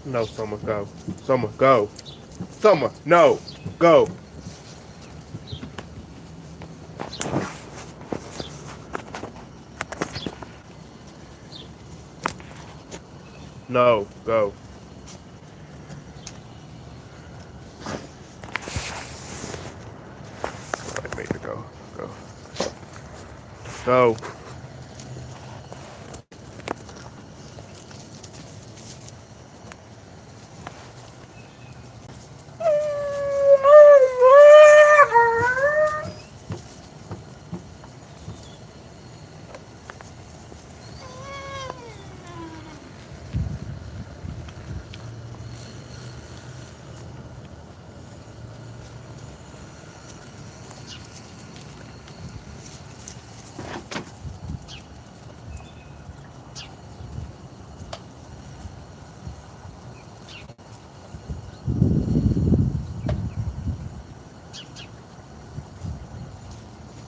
No, Summer, go. Summer, go. Summer, no, go. No, go. All right, Major, go. Go. Go.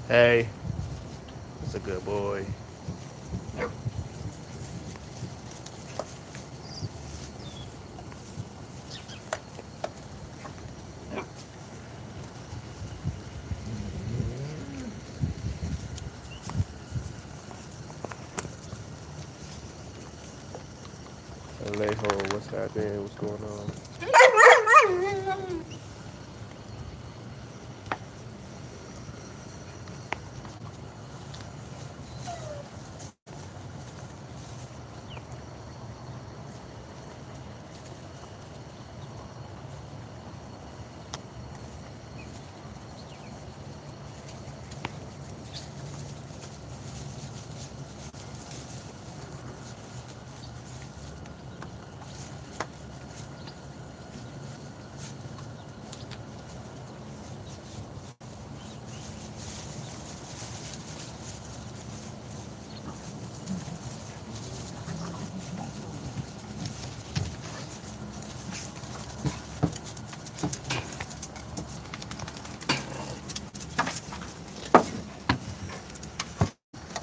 Hey, that's a good boy. Alejo, what's happening? What's going on?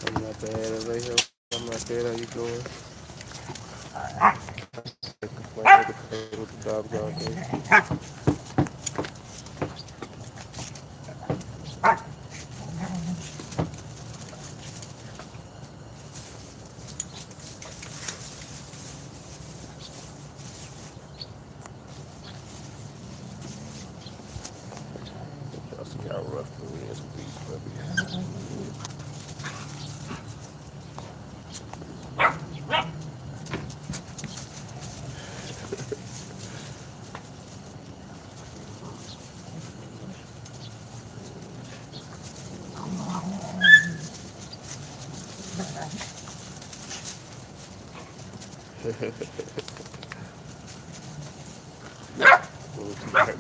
I'm not bad, Alejo. I'm not bad. How you doing? Complain with the dogs all day. Y'all see how rough it is with these puppies.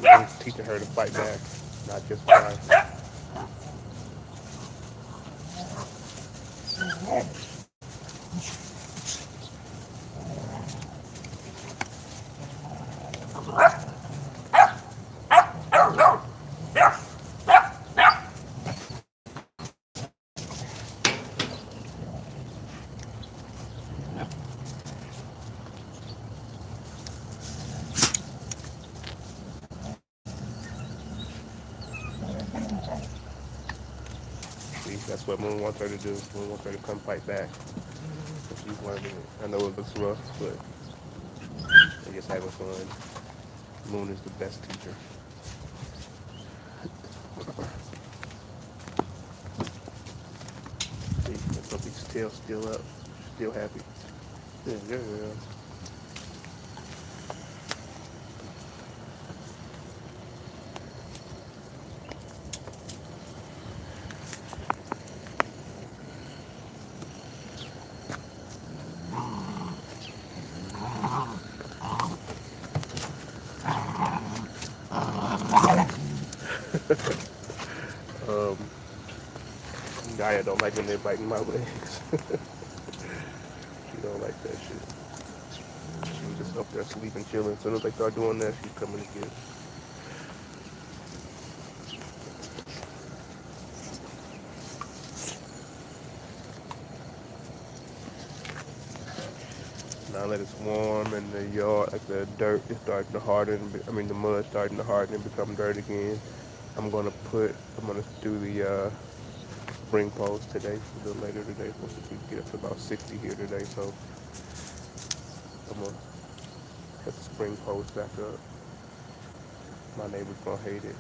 We're teaching her to fight back, not just cry. See, that's what Moon wants her to do. Moon wants her to come fight back. So she's learning it. I know it looks rough, but they're just having fun. Moon is the best teacher. See, that puppy's tail still up, still happy. Yeah, girl. um, Gaia don't like when they're biting my legs. She don't like that shit. She was just up there sleeping, chilling. As soon as they start doing that, she's coming to get. Now that it's warm and the yard, like the dirt is starting to harden, I mean the mud starting to harden and become dirt again. I'm gonna do the spring post today, a little later today. Supposed to get up to about 60 here today, so I'm gonna put the spring post back up. My neighbor's gonna hate it.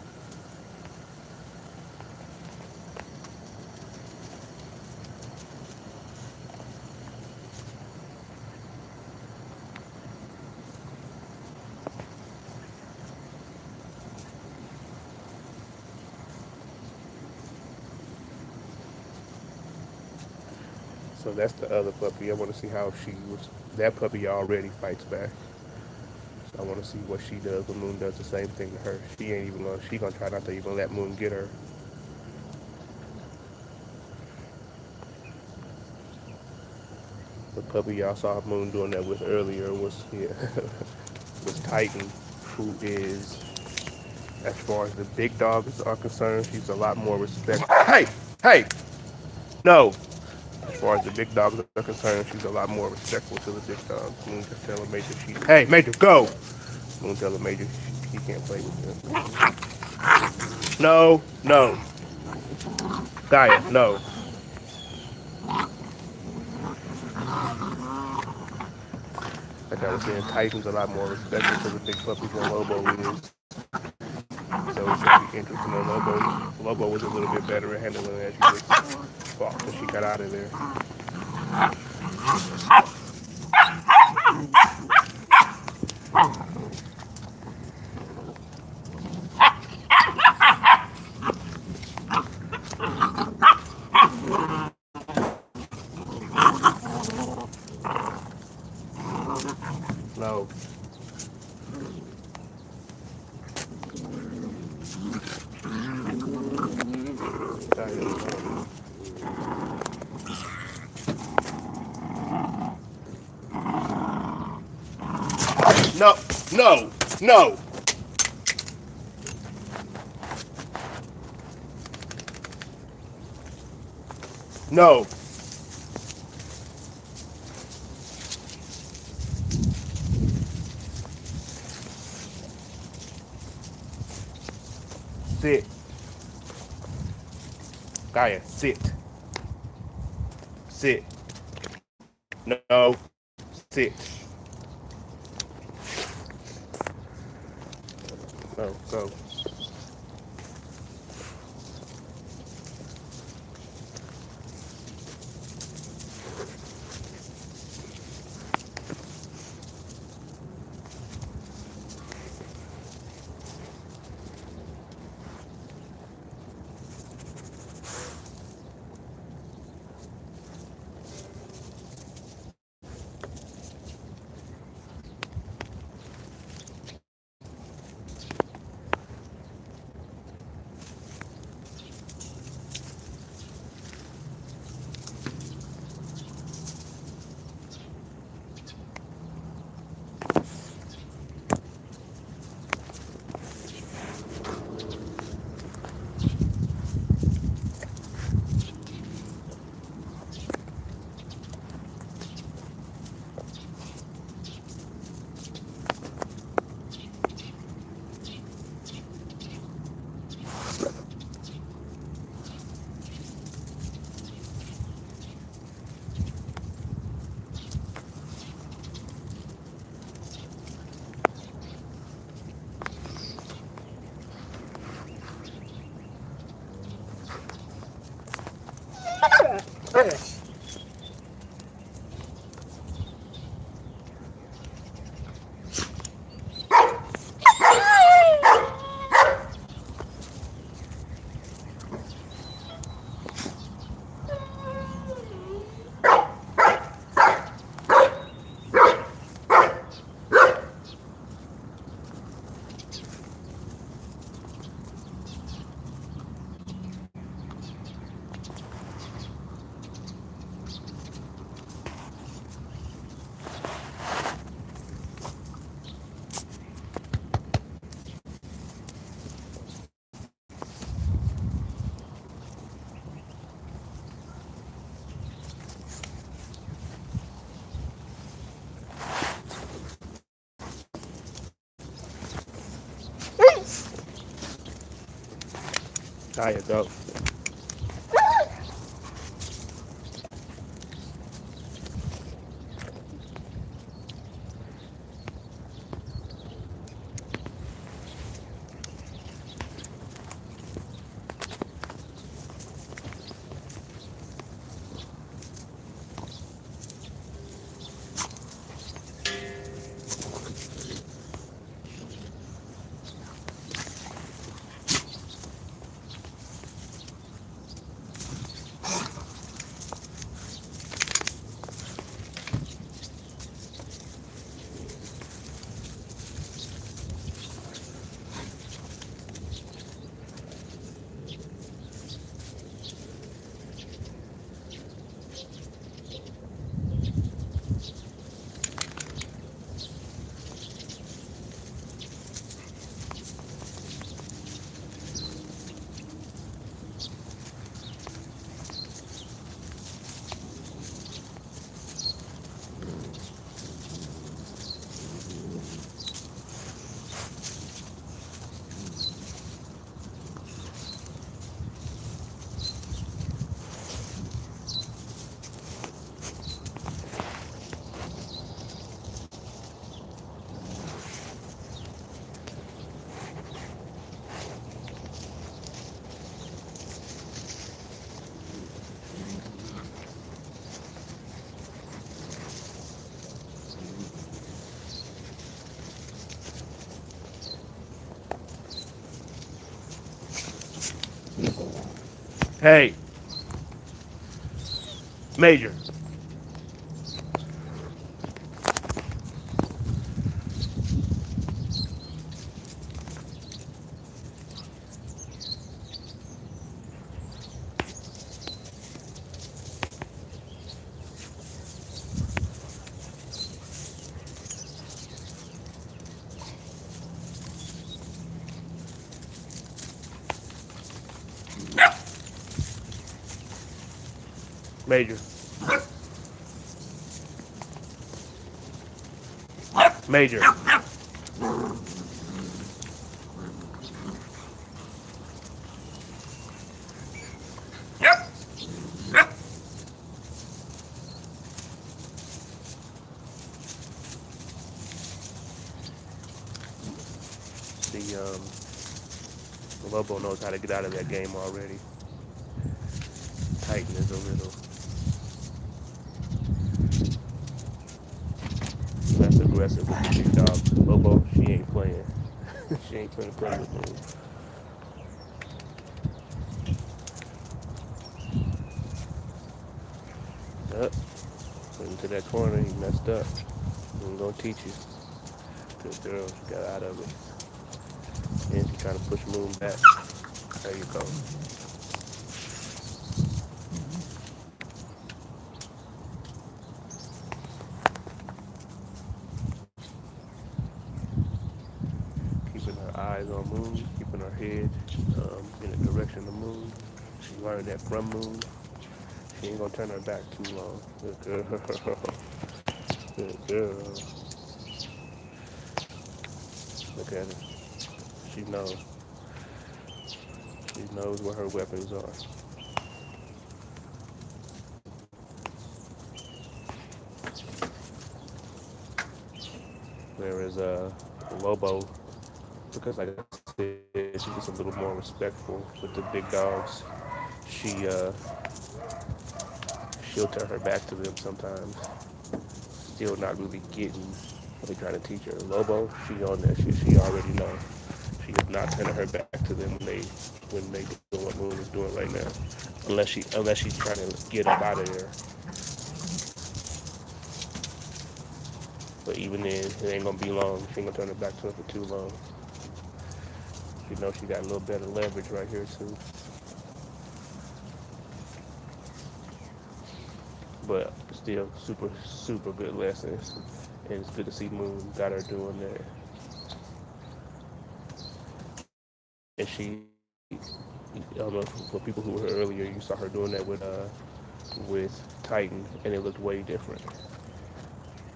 So that's the other puppy. I want to see how she was. That puppy already fights back. So I want to see what she does when Moon does the same thing to her. She ain't even gonna. She gonna try not to even let Moon get her. The puppy y'all saw Moon doing that with earlier was was Titan, who is, as far as the big dogs are concerned, she's a lot more respectful. Hey, hey, no. As far as the big dogs are concerned, she's a lot more respectful to the big dogs. Moon just tell Major hey, Major, go. Moon tell Major he can't play with them. No, no, Gaia, no. Like I was saying, Titan's a lot more respectful to the big puppies than Lobo is. So it's gonna be interesting on Lobo. Lobo was a little bit better at handling it as she just fought till she got out of there. No. No, no, no. No. Sit. Gaia, sit. Sit. No. Sit. No, go. There you go. Hey, Major. Major. Major. The Lobo knows how to get out of that game already. Titan is a little less aggressive with the big dog. Lobo, she ain't playing. She ain't playing with me. Up. Into that corner, he messed up. I'm gonna teach you. Good girl, she got out of it. And she trying to push Moon back. There you go. Keeping her eyes on Moon, keeping her head in the direction of Moon. She learned that from Moon. She ain't gonna turn her back too long. Good girl. Good girl. Look at her. She knows. She knows where her weapons are. Whereas Lobo, because like I said, she's just a little more respectful with the big dogs. She she'll turn her back to them sometimes. Still not really getting what they're trying to teach her. Lobo, she on that shit. She already know. She is not turning her back to them when they do what Moon is doing right now. Unless she's trying to get up out of there. But even then, it ain't gonna be long. She ain't gonna turn her back to her for too long. She knows she got a little better leverage right here too. But still, super good lessons. And it's good to see Moon got her doing that. And she, I don't know, for people who were here earlier, you saw her doing that with Titan, and it looked way different.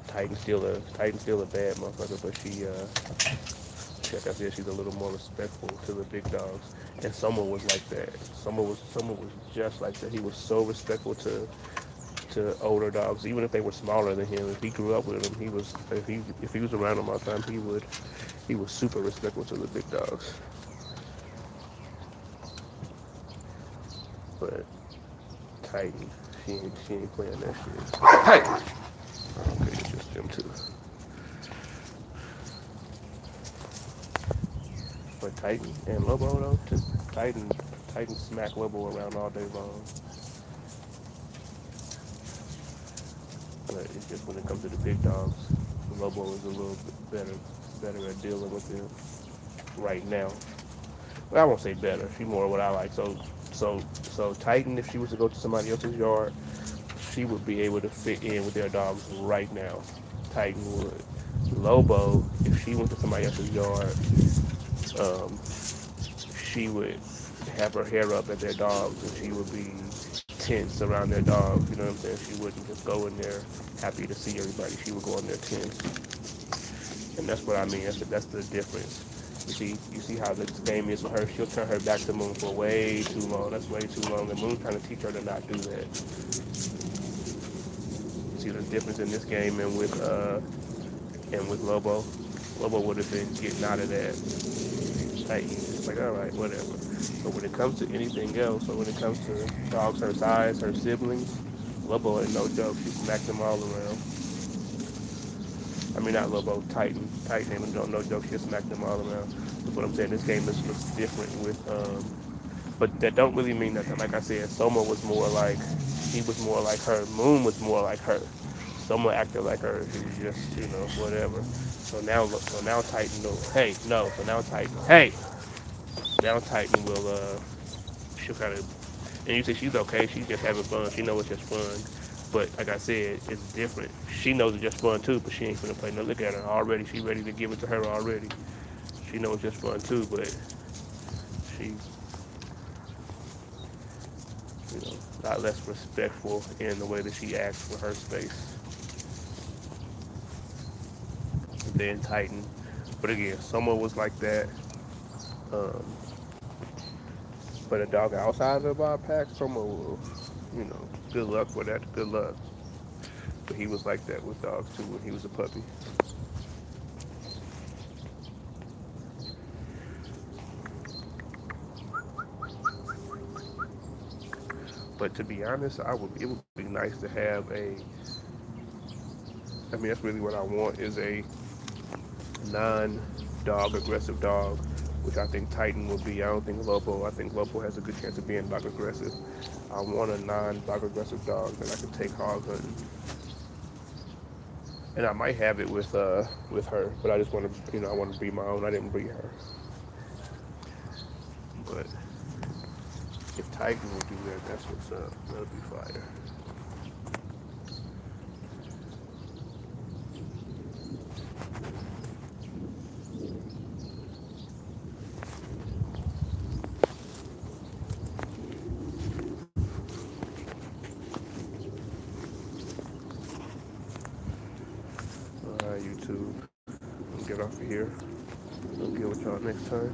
Titan's still a bad motherfucker, but like I said, she's a little more respectful to the big dogs. And Summer was like that. Summer was just like that. He was so respectful to older dogs, even if they were smaller than him. If he grew up with them, if he was around them all the time, he was super respectful to the big dogs. But Titan, she ain't playing that shit. Titan. Okay, it's just them two. But Titan and Lobo though, Titan Titan smack Lobo around all day long. But it's just when it comes to the big dogs, Lobo is a little bit better at dealing with them right now. Well, I won't say better. She's more what I like. So Titan, if she was to go to somebody else's yard, she would be able to fit in with their dogs right now. Titan would. Lobo, if she went to somebody else's yard, um, she would have her hair up at their dogs, and she would be tense around their dogs. You know what I'm saying? She wouldn't just go in there happy to see everybody. She would go in there tense, and that's what I mean. That's the difference. You see how this game is with her. She'll turn her back to Moon for way too long. That's way too long. And Moon's trying to teach her to not do that. See the difference in this game and with Lobo. Lobo would have been getting out of that. Like, it's like, all right, whatever. But when it comes to anything else, or when it comes to dogs her size, her siblings, Lobo ain't no joke. She smacked them all around. I mean, not Lobo, Titan. Titan ain't no joke. She smacked them all around. That's what I'm saying. This game looks different but that don't really mean nothing. Like I said, Soma was more like, he was more like her. Moon was more like her. Soma acted like her. She was just, whatever. So now Titan will, hey, no. So now Titan, hey. Now Titan will, she'll kind of, and you say she's okay. She's just having fun. She knows it's just fun. But like I said, it's different. She knows it's just fun too, but she ain't gonna play no. Look at her already. She ready to give it to her already. She knows it's just fun too, but she, a lot less respectful in the way that she acts for her space than Titan. But again, Summer was like that. Um, but a dog outside of our pack, Summer will, good luck for that. Good luck. But he was like that with dogs too when he was a puppy. But to be honest, it would be nice to have I mean, that's really what I want is a non-dog aggressive dog, which I think Titan will be. I don't think Lobo. I think Lobo has a good chance of being dog aggressive. I want a non-dog aggressive dog that I can take hog hunting, and I might have it with her, but I just want to, I want to breed my own. I didn't breed her, but if Titan will do that, that's what's up. That'll be fire. All right, YouTube. I'll get off of here. I'll get with y'all next time.